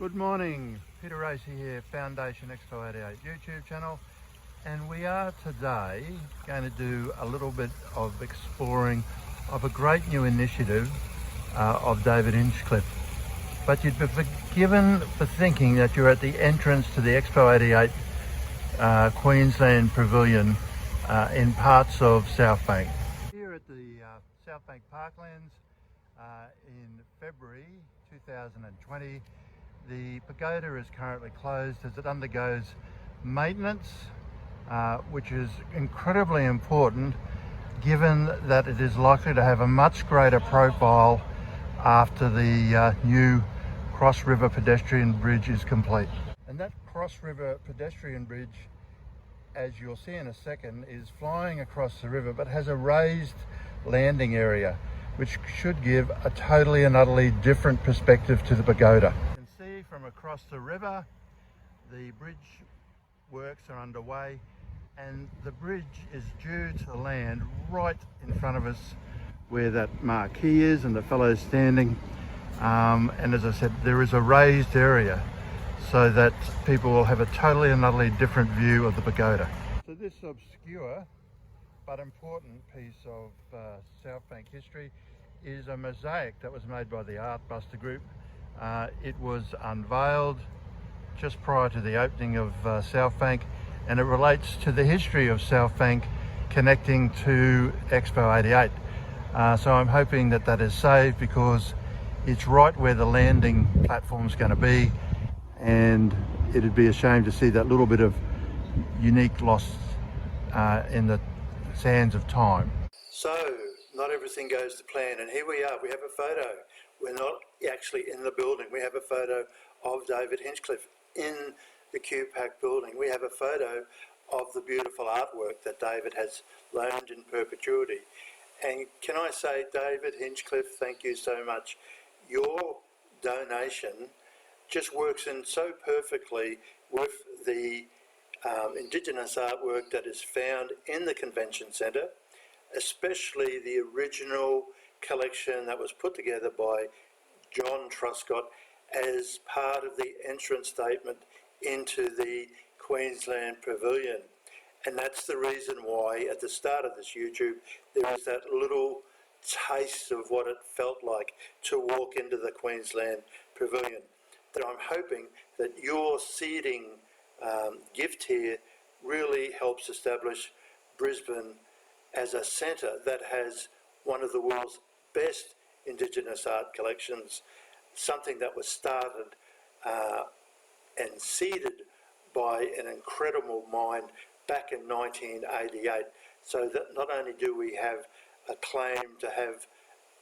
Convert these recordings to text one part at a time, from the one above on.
Good morning, Peter Racy here, Foundation Expo 88 YouTube channel, and we are today going to do a little bit of exploring of a great new initiative of David Hinchcliffe. But you'd be forgiven for thinking that you're at the entrance to the Expo 88 Queensland Pavilion in parts of South Bank. Here at the South Bank Parklands in February 2020, the pagoda is currently closed as it undergoes maintenance, which is incredibly important given that it is likely to have a much greater profile after the new Cross River pedestrian bridge is complete. And that Cross River pedestrian bridge, as you'll see in a second, is flying across the river but has a raised landing area which should give a totally and utterly different perspective to the pagoda. From across the river, the bridge works are underway and the bridge is due to land right in front of us where that marquee is and the fellow's standing, and as I said, there is a raised area so that people will have a totally and utterly different view of the pagoda. So this obscure but important piece of South Bank history is a mosaic that was made by the Art Buster Group. It was unveiled just prior to the opening of South Bank, and it relates to the history of South Bank connecting to Expo 88. So I'm hoping that that is saved because it's right where the landing platform is going to be, and it'd be a shame to see that little bit of unique loss in the sands of time. So not everything goes to plan, and here we are. We have a photo. We're not actually in the building. We have a photo of David Hinchcliffe in the QPAC building. We have a photo of the beautiful artwork that David has loaned in perpetuity. And can I say, David Hinchcliffe, thank you so much. Your donation just works in so perfectly with the Indigenous artwork that is found in the Convention Centre, especially the original collection that was put together by John Truscott as part of the entrance statement into the Queensland Pavilion. And that's the reason why at the start of this YouTube there is that little taste of what it felt like to walk into the Queensland Pavilion. That I'm hoping that your seeding gift here really helps establish Brisbane as a centre that has one of the world's best Indigenous art collections, something that was started and seeded by an incredible mind back in 1988. So that not only do we have a claim to have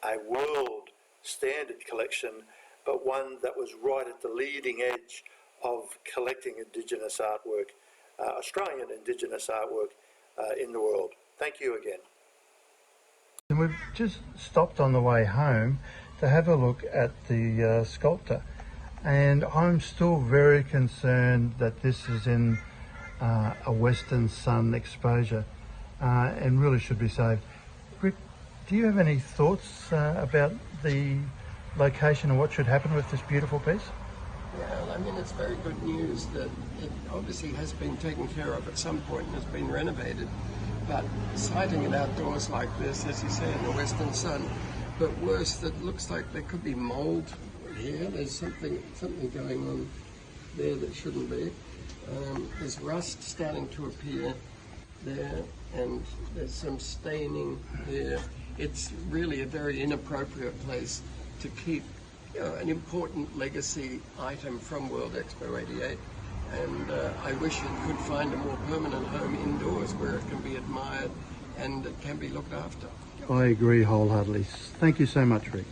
a world standard collection, but one that was right at the leading edge of collecting Indigenous artwork, Australian Indigenous artwork in the world. Thank you again. And we've just stopped on the way home to have a look at the sculptor, and I'm still very concerned that this is in a western sun exposure and really should be saved. Rick, do you have any thoughts about the location and what should happen with this beautiful piece? Yeah, I mean, it's very good news that it obviously has been taken care of at some point and has been renovated. But sighting it outdoors like this, as you say, in the western sun, but worse, that looks like there could be mould here. There's something going on there that shouldn't be. There's rust starting to appear there, and there's some staining here. It's really a very inappropriate place to keep, an important legacy item from World Expo 88. And I wish it could find a more permanent home indoors where it can be admired and it can be looked after. I agree wholeheartedly. Thank you so much, Rick.